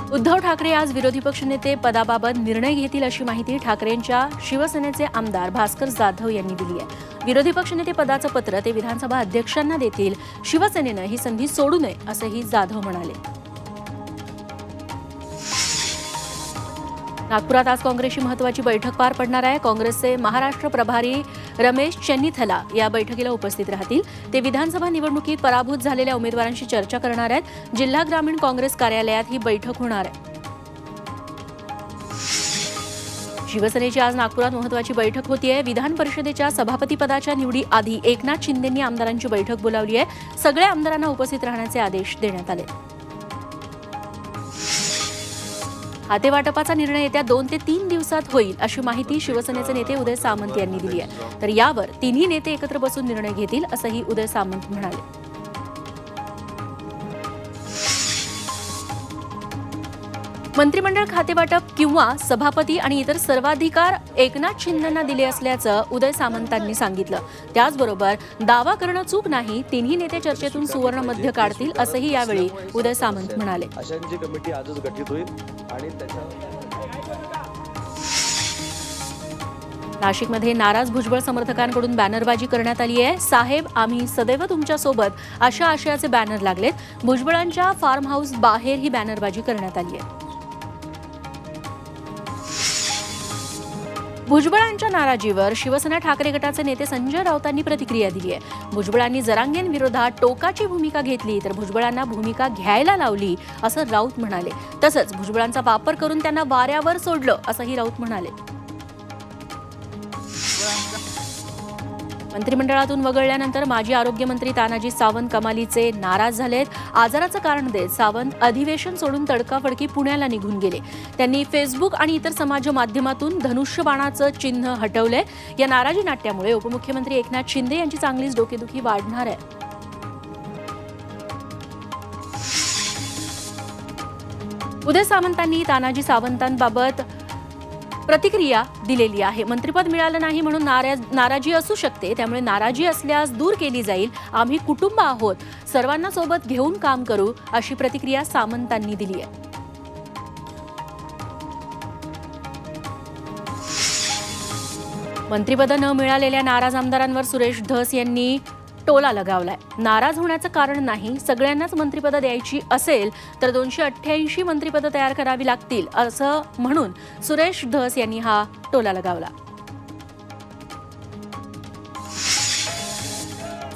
उद्धव ठाकरे आज विरोधी पक्षनेते पदाबाबत निर्णय घेतील अशी माहिती ठाकरेंच्या शिवसेनेचे आमदार भास्कर जाधव यांनी दिली आहे। विरोधी पक्षनेते पदाचं पत्र ते विधानसभा अध्यक्षांना देतील। शिवसेनेनं ही संधी सोडू नये असंही जाधव म्हणाले। नागपुरात आज काँग्रेसची महत्त्वाची बैठक पार पडणार आहे। काँग्रेसचे महाराष्ट्र प्रभारी रमेश चेन्नीथला या बैठकीला उपस्थित राहतील। ते विधानसभा निवडणुकीत पराभूत झालेल्या उमेदवारांशी चर्चा करणार आहेत। जिल्हा ग्रामीण काँग्रेस कार्यालयात ही बैठक होणार आहे। शिवसेनेची आज नागपुरात महत्त्वाची बैठक होतीये। विधान परिषदेच्या सभापतीपदाच्या निवडीआधी एकनाथ शिंदेंनी आमदारांची बैठक बोलावली आहे। सगळ्या आमदारांना उपस्थित राहण्याचे आदेश देण्यात आले। खातेवाटपाचा निर्णय येत्या 2 ते 3 दिवसात होईल अशी माहिती शिवसेनेचे नेते उदय सामंत यांनी दिली आहे। तर यावर तिन्ही नेते एकत्र बसून निर्णय घेतील असंही उदय सामंत म्हणाले। मंत्रिमंडळ खातेवाटप किंवा सभापती आणि इतर सर्वाधिकार एकनाथ शिंदेंना दिले असल्याचं उदय सामंतांनी सांगितलं। त्याचबरोबर दावा करणं चूक नाही, तिन्ही नेते चर्चेतून सुवर्ण मध्य काढतील असंही यावेळी उदय सामंत म्हणाले। अशांची कमिटी आजच गठीत होईल आणि नाशिकमध्ये नाराज भुजबळ समर्थकांकडून बॅनरबाजी करण्यात आली आहे। साहेब आम्ही सदैव तुमच्या सोबत अशा आशयाचे बॅनर लागलेत। भुजबळांच्या फार्म हाऊस बाहेर ही बॅनरबाजी करण्यात आली आहे। भुजबळांच्या नाराजीवर शिवसेना ठाकरे गटाचे नेते संजय राऊतांनी प्रतिक्रिया दिली आहे। भुजबळांनी जरांगेंविरोधात टोकाची भूमिका घेतली तर भुजबळांना भूमिका घ्यायला लावली असं राऊत म्हणाले। तसंच भुजबळांचा वापर करून त्यांना वाऱ्यावर सोडलं असंही राऊत म्हणाले। मंत्रिमंडळातून वगळल्यानंतर माजी आरोग्यमंत्री तानाजी सावंत कमालीचे नाराज झालेत। आजाराचं कारण देत सावंत अधिवेशन सोडून तडकाफडकी पुण्याला निघून गेले। त्यांनी फेसबुक आणि इतर समाज माध्यमातून धनुष्यबाणाचं चिन्ह हटवलंय। या नाराजी नाट्यामुळे उपमुख्यमंत्री एकनाथ शिंदे यांची चांगलीच डोकेदुखी वाढणार आहे। उदय सामंतांनी तानाजी सावंतांबाबत प्रतिक्रिया दिलेली आहे। मंत्रिपद मिळालं नाही म्हणून नाराजी असू शकते, त्यामुळे नाराजी असल्यास दूर केली जाईल। आम्ही कुटुंब आहोत, सर्वांना सोबत घेऊन काम करू अशी प्रतिक्रिया सामंतांनी दिली आहे। मंत्रिपद न मिळालेल्या नाराज आमदारांवर सुरेश धस यांनी टोला लगावलाय। नाराज होण्याचं कारण नाही, सगळ्यांनाच मंत्रिपद द्यायची असेल तर 288 मंत्रिपद तयार करावी लागतील असं म्हणून सुरेश धस यांनी हा टोला लगावला।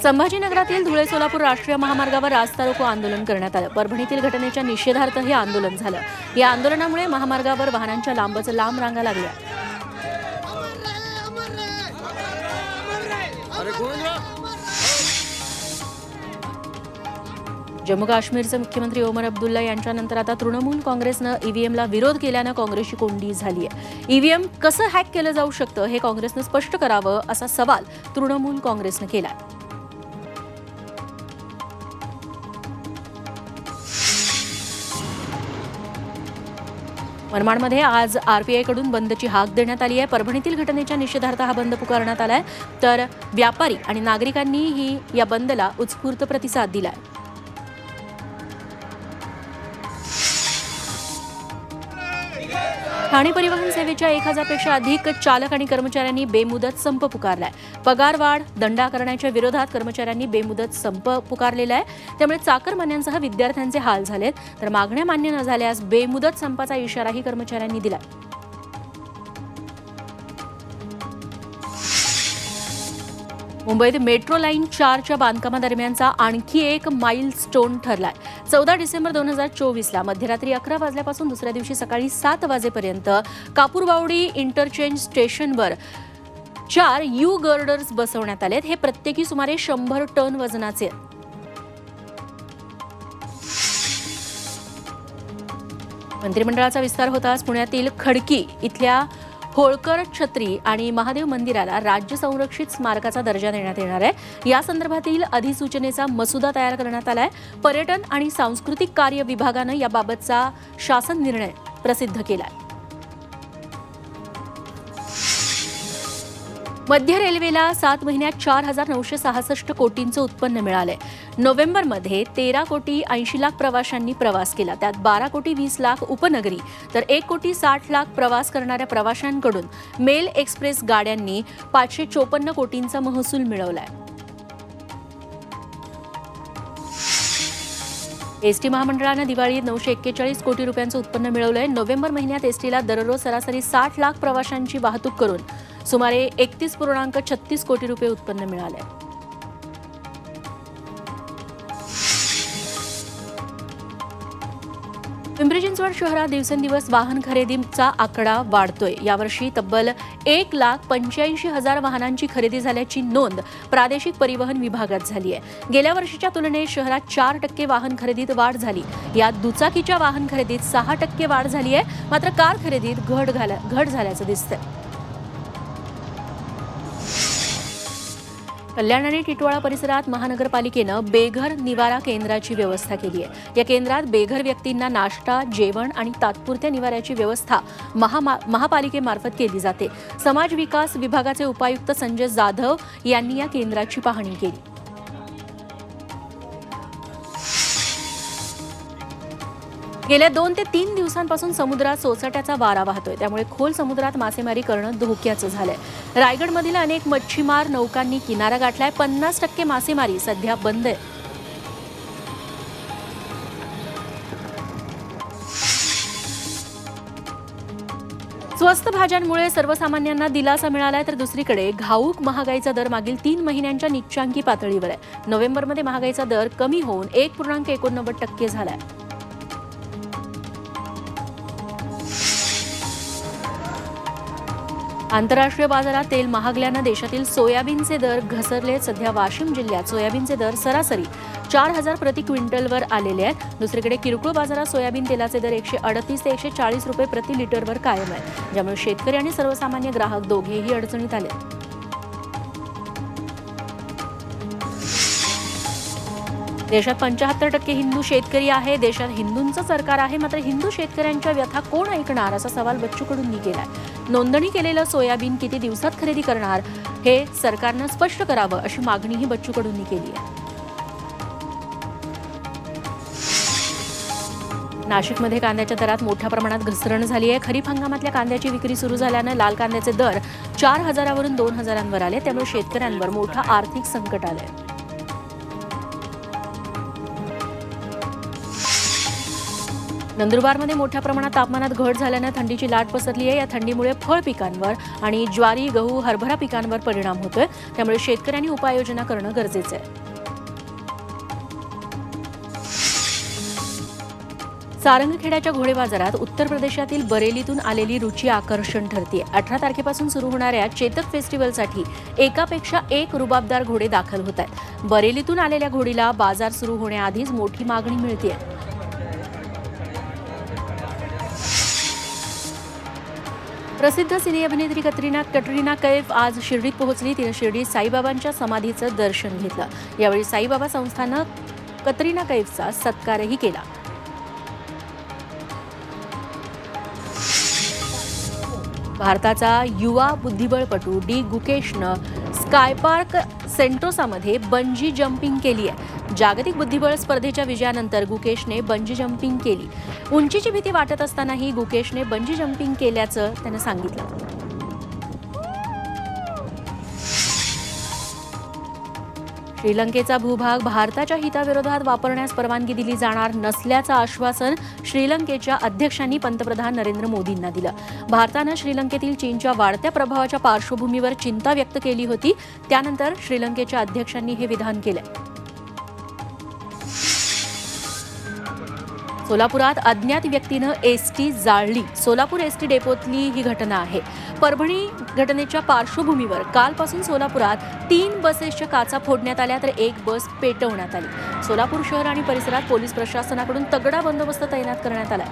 संभाजीनगरातील धुळे सोलापूर राष्ट्रीय महामार्गावर रास्ता रोको आंदोलन करण्यात आलं। परभणीतील घटनेच्या निषेधार्थ हे आंदोलन झालं। या आंदोलनामुळे महामार्गावर वाहनांच्या लांबच लांब रांगा लागल्या। जम्मू काश्मीरचे मुख्यमंत्री ओमर अब्दुल्ला यांच्यानंतर आता तृणमूल काँग्रेसनं ईव्हीएमला विरोध केल्यानं काँग्रेसची कोंडी झाली आहे। ईव्हीएम कसं हॅक केलं जाऊ शकतं हे काँग्रेसनं स्पष्ट करावं असा सवाल तृणमूल काँग्रेसनं केला। मनमाडमध्ये आज आरपीआयकडून बंदची हाक देण्यात आली आहे। परभणीतील घटनेच्या निषेधार्थ हा बंद पुकारण्यात आलाय, तर व्यापारी आणि नागरिकांनीही या बंदला उत्स्फूर्त प्रतिसाद दिलाय। ठाणे परिवहन सेवेच्या 1000 पेक्षा अधिक चालक आणि कर्मचाऱ्यांनी बेमुदत संप पुकारलाय। पगारवाढ दंड आकारण्याच्या विरोधात कर्मचाऱ्यांनी बेमुदत संप पुकारलेला आहे। त्यामुळे चाकरमान्यांसह विद्यार्थ्यांचे हाल झालेत, तर मागण्या मान्य न झाल्यास बेमुदत संपाचा इशाराही कर्मचाऱ्यांनी दिला। मुंबईत मेट्रो लाईन 4च्या बांधकामादरम्यानचा आणखी एक माइलस्टोन ठरलाय। 14 डिसेंबर 2024ला मध्यरात्री 11 वाजल्यापासून दुसऱ्या दिवशी सकाळी 7 वाजेपर्यंत कापूरबावडी इंटरचेंज स्टेशनवर 4 यू गर्डर्स बसवण्यात आलेत। हे प्रत्येकी सुमारे 100 टन वजनाचे आहेत। मंत्रिमंडळाचा विस्तार होताच पुण्यातील खडकी इथल्या होळकर छत्री आणि महादेव मंदिराला राज्य संरक्षित स्मारकाचा दर्जा देण्यात येणार आहे। या संदर्भातील अधिसूचनेचा मसुदा तयार करण्यात आलाय। पर्यटन आणि सांस्कृतिक कार्य विभागानं याबाबतचा शासन निर्णय प्रसिद्ध केलाय। मध्य रेल्वेला 7 महिन्यात 4966 कोटींचं उत्पन्न मिळालंय। नोव्हेंबरमध्ये 13,80,00,000 प्रवाशांनी प्रवास केला. त्यात 12,20,00,000 उपनगरी तर 1,60,00,000 प्रवास करणाऱ्या प्रवाशांकडून मेल एक्सप्रेस गाड्यांनी 554 कोटींचा महसूल मिळवलाय. एसटी महामंडळानं दिवाळीत 941 कोटी रुपयांचं उत्पन्न मिळवलंय. नोव्हेंबर महिन्यात एसटीला दररोज सरासरी 60 लाख प्रवाशांची वाहतूक करून सुमारे 31.36 कोटी रुपये उत्पन्न मिळालंय. पिंपरी चिंचवड शहरात दिवसेंदिवस वाहन खरेदीचा आकडा वाढतोय. यावर्षी तब्बल 1,85,000 वाहनांची खरेदी झाल्याची नोंद प्रादेशिक परिवहन विभागात झाली आहे. गेल्या वर्षीच्या तुलनेत शहरात 4% वाहन खरेदीत वाढ झाली. यात दुचाकीच्या वाहन खरेदीत 6% वाढ झाली आहे. मात्र कार खरेदीत घट झाल्याचं दिसतंय. कल्याण आणि टिटवाळा परिसरात महानगरपालिकेनं बेघर निवारा केंद्राची व्यवस्था केली आहे. या केंद्रात बेघर व्यक्तींना नाश्ता, जेवण आणि तात्पुरत्या निवाऱ्याची व्यवस्था महापालिकेमार्फत केली जाते. समाज विकास विभागाचे उपायुक्त संजय जाधव यांनी या केंद्राची पाहणी केली. गेल्या 2 ते 3 दिवसांपासून समुद्रात सोसाट्याचा वारा वाहतोय. त्यामुळे खोल समुद्रात मासेमारी करणं धोक्याचं झालंय. रायगडमधील अनेक मच्छीमार नौकांनी किनारा गाठलाय. 50% मासेमारी सध्या बंद आहे. स्वस्त भाज्यांमुळे सर्वसामान्यांना दिलासा मिळालाय तर दुसरीकडे घाऊक महागाईचा दर मागील 3 महिन्यांच्या निच्चांकी पातळीवर आहे. नोव्हेंबरमध्ये महागाईचा दर कमी होऊन 1.89% झालाय. आंतरराष्ट्रीय बाजारात तेल महागल्यानं देशातील सोयाबीनचे दर घसरले. सध्या वाशिम जिल्ह्यात सोयाबीनचे दर सरासरी 4,000 प्रति क्विंटलवर आलेले आहेत. दुसरीकडे किरकोळ बाजारात सोयाबीन तेलाचे दर 138 ते 140 रुपये प्रति लिटरवर कायम आहेत. ज्यामुळे शेतकरी आणि सर्वसामान्य ग्राहक दोघेही अडचणीत आले. देशात 75% हिंदू शेतकरी आहे. देशात हिंदूंचं सरकार आहे. मात्र हिंदू शेतकऱ्यांच्या व्यथा कोण ऐकणार असा सवाल बच्चू कडूंनी केलाय. नोंदणी केलेलं सोयाबीन किती दिवसात खरेदी करणार हे सरकारनं स्पष्ट करावं अशी मागणीही बच्चू कडूंनी केली आहे. नाशिकमध्ये कांद्याच्या दरात मोठ्या प्रमाणात घसरण झाली आहे. खरीप हंगामातल्या कांद्याची विक्री सुरू झाल्यानं लाल कांद्याचे दर 4,000 वरून 2,000 आले. त्यामुळे शेतकऱ्यांवर मोठं आर्थिक संकट आलंय. नंदुरबारमध्ये मोठ्या प्रमाणात तापमानात घट झाल्यानं थंडीची लाट पसरली आहे. या थंडीमुळे फळ पिकांवर आणि ज्वारी, गहू, हरभरा पिकांवर परिणाम होतोय. त्यामुळे शेतकऱ्यांनी उपाययोजना करणं गरजेचं आहे. सारंगखेड्याच्या घोडे बाजारात उत्तर प्रदेशातील बरेलीतून आलेली रुची आकर्षण ठरते. 18 तारखेपासून सुरू होणाऱ्या चेतक फेस्टिवलसाठी एकापेक्षा एक रुबाबदार घोडे दाखल होत आहेत. बरेलीतून आलेल्या घोडीला बाजार सुरू होण्याआधीच मोठी मागणी मिळते. प्रसिद्ध सिने अभिनेत्री कटरीना कैफ आज शिर्डीत पोहोचली. तिनं शिर्डीत साईबाबांच्या समाधीचं दर्शन घेतलं. यावेळी साईबाबा संस्थानं कतरीना कैफचा सत्कारही केला. भारताचा युवा बुद्धिबळपटू डी गुकेशनं स्कायपार्क सेंटोसामध्ये बंजी जम्पिंग केली आहे. जागतिक बुद्धिबळ स्पर्धेच्या विजयानंतर गुकेशने बंजी जम्पिंग केली. उंचीची भीती वाटत असतानाही गुकेशने बंजी जम्पिंग केल्याचं त्यानं सांगितलं. श्रीलंकेचा भूभाग भारताच्या हिताविरोधात वापरण्यास परवानगी दिली जाणार नसल्याचं आश्वासन श्रीलंकेच्या अध्यक्षांनी पंतप्रधान नरेंद्र मोदींना दिलं. भारतानं श्रीलंकेतील चीनच्या वाढत्या प्रभावाच्या पार्श्वभूमीवर चिंता व्यक्त केली होती. त्यानंतर श्रीलंकेच्या अध्यक्षांनी हे विधान केलं. सोलापुरात अज्ञात व्यक्तीनं एसटी जाळली. सोलापूर एसटी डेपोतली ही घटना आहे. परभणी घटनेच्या पार्श्वभूमीवर कालपासून सोलापुरात 3 बसेसच्या काचा फोडण्यात आल्या तर एक बस पेटवण्यात आली. सोलापूर शहर आणि परिसरात पोलीस प्रशासनाकडून तगडा बंदोबस्त तैनात करण्यात आला.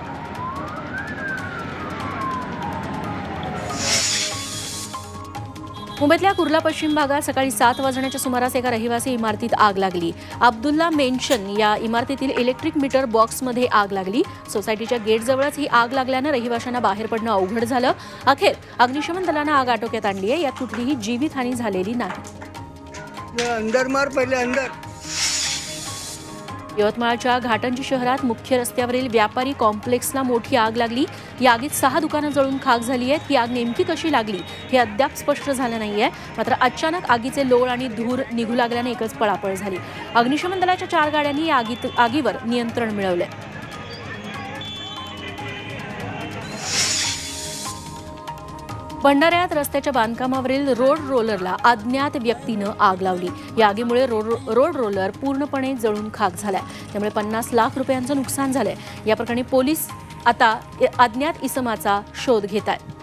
मुंबईतल्या कुर्ला पश्चिम भागात सकाळी 7 वाजण्याच्या सुमारास एका रहिवासी इमारतीत आग लागली. अब्दुल्ला मेन्शन या इमारतीतील इलेक्ट्रिक मीटर बॉक्समध्ये आग लागली. सोसायटीच्या गेटजवळच ही आग लागल्यानं रहिवाशांना बाहेर पडणं अवघड झालं. अखेर अग्निशमन दलानं आग आटोक्यात आणली आहे. यात कुठलीही जीवितहानी झालेली नाही. अंदर मार, पहिले अंदर. यवतमाळच्या घाटंजी शहरात मुख्य रस्त्यावरील व्यापारी कॉम्प्लेक्सला मोठी आग लागली. या आगीत 6 दुकानं जळून खाक झाली आहेत. ही आग नेमकी कशी लागली हे अद्याप स्पष्ट झालं नाहीये. मात्र अचानक आगीचे लोळ आणि धूर निघू लागल्याने एकच पळापळ झाली. अग्निशमन दलाच्या 4 गाड्यांनी या आगीवर नियंत्रण मिळवलंय. भंडाऱ्यात रस्त्याच्या बांधकामावरील रोड रोलरला अज्ञात व्यक्तीनं आग लावली. या आगीमुळे रोड रोलर पूर्णपणे जळून खाक झालाय. त्यामुळे 50 लाख रुपयांचं नुकसान झालंय. या प्रकरणी पोलीस आता अज्ञात इसमाचा शोध घेत आहेत.